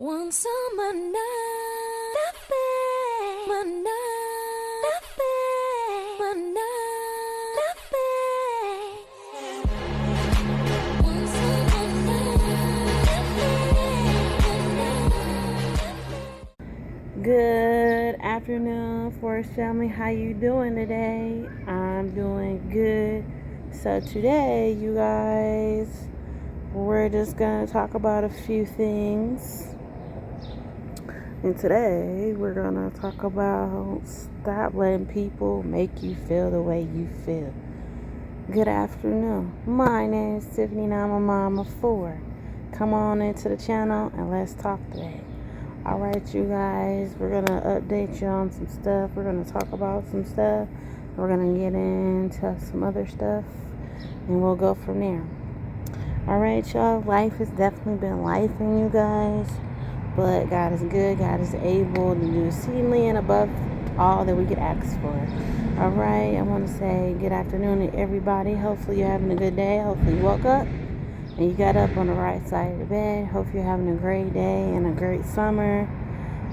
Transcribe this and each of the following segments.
One summer night, nothing, but nothing, but nothing. One summer night, Good afternoon, Forest family. How you doing today? I'm doing good. So today, you guys, we're just gonna talk about a few things. And today, we're gonna talk about stop letting people make you feel the way you feel. Good afternoon. My name is Tiffany, and I'm a mom of 4. Come on into the channel and let's talk today. Alright, you guys, we're going to update you on some stuff. We're going to talk about some stuff. We're going to get into some other stuff, and we'll go from there. Alright, y'all, life has definitely been life in you guys, but God is good. God is able to do exceedingly and above all that we could ask for. Alright, I want to say good afternoon to everybody. Hopefully you're having a good day. Hopefully you woke up and you got up on the right side of the bed. Hope you're having a great day and a great summer.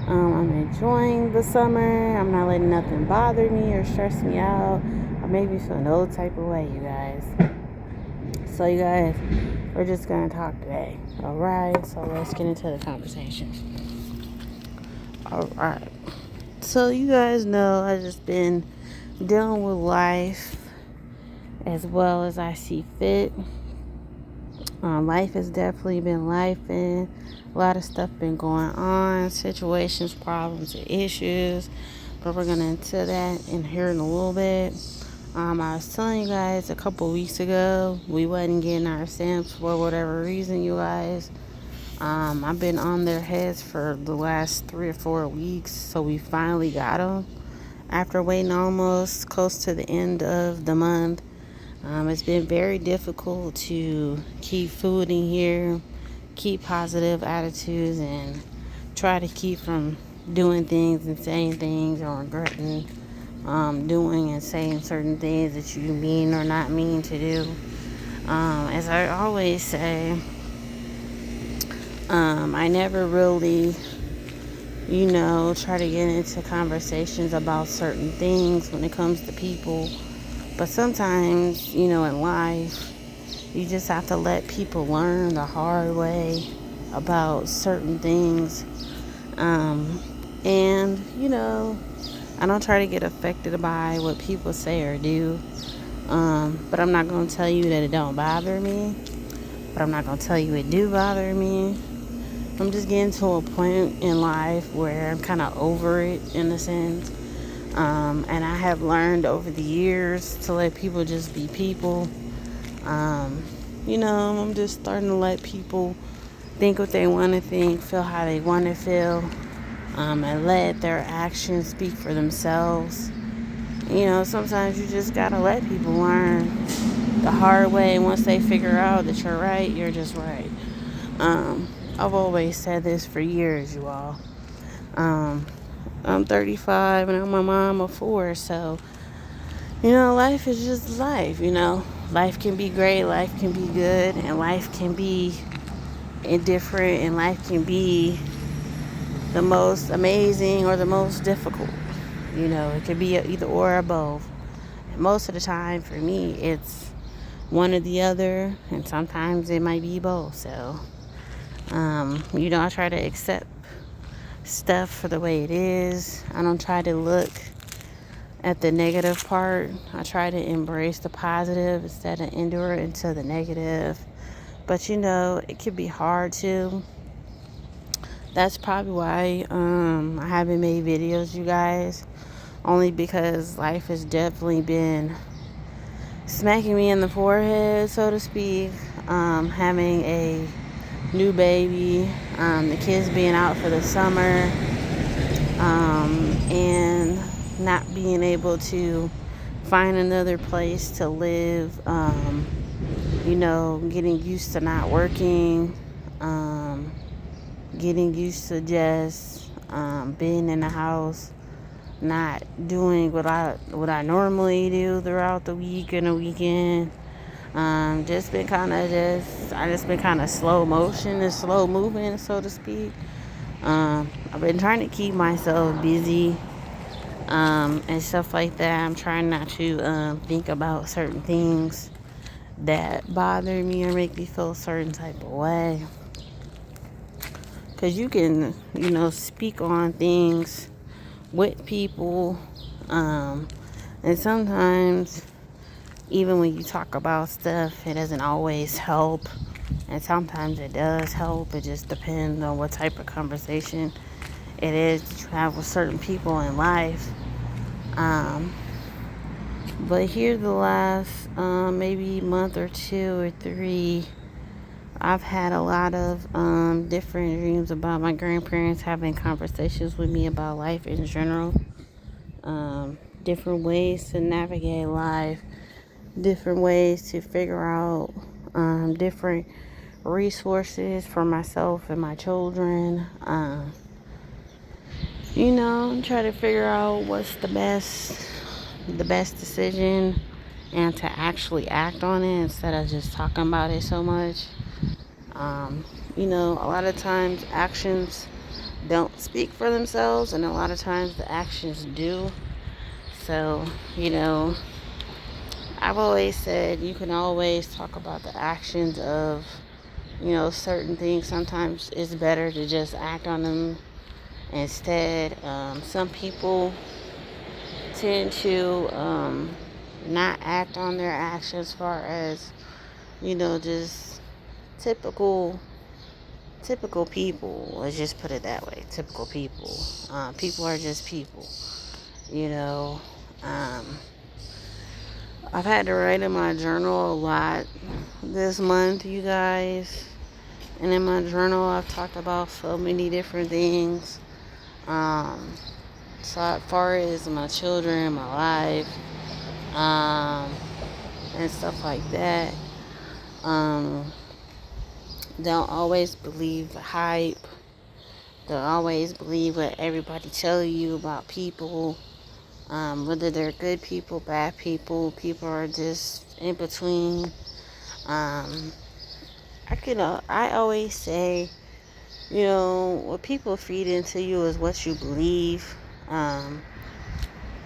I'm enjoying the summer. I'm not letting nothing bother me or stress me out or make me feel no type of way, you guys. So, you guys, we're just going to talk today. Alright, so let's get into the conversation. Alright. So, you guys know I've just been dealing with life as well as I see fit. Life has definitely been life, and a lot of stuff been going on, situations, problems, and issues, but we're gonna into that in here in a little bit. I was telling you guys a couple weeks ago we wasn't getting our stamps for whatever reason, you guys. I've been on their heads for the last 3 or 4 weeks, so we finally got them after waiting almost close to the end of the month. It's been very difficult to keep food in here, keep positive attitudes, and try to keep from doing things and saying things or regretting doing and saying certain things that you mean or not mean to do. As I always say, I never really, try to get into conversations about certain things when it comes to people. But sometimes, in life, you just have to let people learn the hard way about certain things. And, I don't try to get affected by what people say or do. But I'm not going to tell you that it don't bother me. But I'm not going to tell you it do bother me. I'm just getting to a point in life where I'm kind of over it, in a sense. And I have learned over the years to let people just be people. I'm just starting to let people think what they want to think, feel how they want to feel, and let their actions speak for themselves. Sometimes you just gotta let people learn the hard way. Once they figure out that you're right, you're just right. I've always said this for years, you all. I'm 35 and I'm a mom of 4, so life is just life. Life can be great, life can be good, and life can be indifferent, and life can be the most amazing or the most difficult. It could be either or both. And most of the time for me it's one or the other, and sometimes it might be both. So I try to accept stuff for the way it is. I don't try to look at the negative part. I try to embrace the positive instead of endure into the negative. But it could be hard too. That's probably why I haven't made videos, you guys. Only because life has definitely been smacking me in the forehead, so to speak. Having a new baby, the kids being out for the summer, and not being able to find another place to live, getting used to not working, getting used to just being in the house, not doing what I normally do throughout the week and the weekend. I just been kind of slow motion and slow moving, so to speak. I've been trying to keep myself busy and stuff like that. I'm trying not to think about certain things that bother me or make me feel a certain type of way. Because you can, speak on things with people. And sometimes, even when you talk about stuff, it doesn't always help. And sometimes it does help. It just depends on what type of conversation it is that you have with certain people in life. But here the last maybe month or 2 or 3, I've had a lot of different dreams about my grandparents having conversations with me about life in general. Different ways to navigate life, different ways to figure out different resources for myself and my children. Try to figure out what's the best decision and to actually act on it instead of just talking about it so much. A lot of times actions don't speak for themselves, and a lot of times the actions do. So, I've always said you can always talk about the actions of, certain things. Sometimes it's better to just act on them instead. Some people tend to not act on their actions as far as, just typical people. Let's just put it that way. Typical people. People are just people. I've had to write in my journal a lot this month, you guys. And in my journal, I've talked about so many different things. So as far as my children, my life, and stuff like that. Don't always believe the hype. Don't always believe what everybody tell you about people. Whether they're good people, bad people, people are just in between. I always say, what people feed into you is what you believe.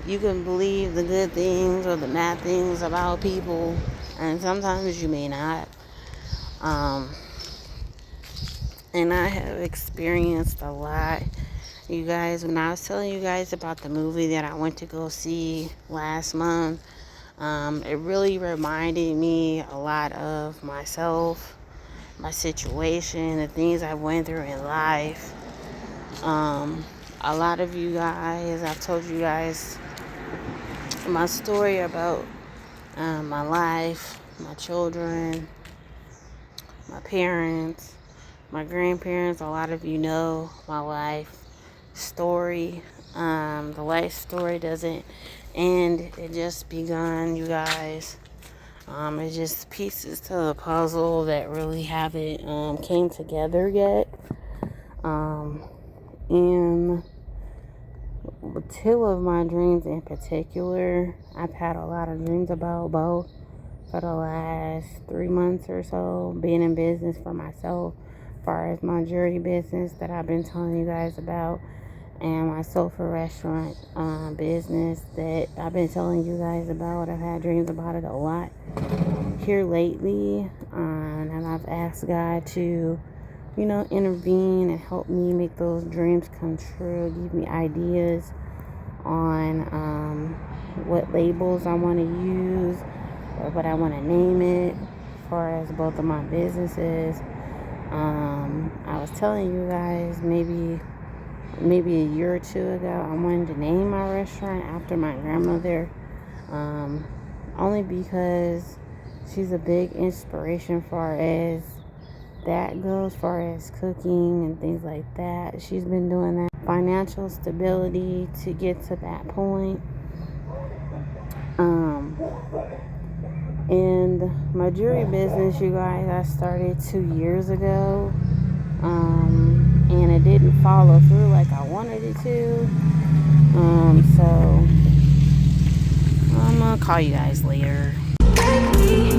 You can believe the good things or the bad things about people, and sometimes you may not. And I have experienced a lot. You guys, when I was telling you guys about the movie that I went to go see last month, it really reminded me a lot of myself, my situation, the things I went through in life. A lot of you guys, I've told you guys my story about my life, my children, my parents, my grandparents. A lot of you know my life story. The life story doesn't end. It just begun, you guys. It's just pieces to the puzzle that really haven't came together yet. And 2 of my dreams in particular, I've had a lot of dreams about both for the last 3 months or so, being in business for myself, as far as my jewelry business that I've been telling you guys about, and my sofa restaurant business that I've been telling you guys about. I've had dreams about it a lot here lately, and I've asked God to, intervene and help me make those dreams come true, give me ideas on what labels I want to use or what I want to name it as far as both of my businesses. I was telling you guys maybe a year or 2 ago, I wanted to name my restaurant after my grandmother, only because she's a big inspiration far as that goes, far as cooking and things like that. She's been doing that financial stability to get to that point. And my jewelry business, you guys, I started 2 years ago, and it didn't follow through like I wanted it to. So I'm gonna call you guys later. Take me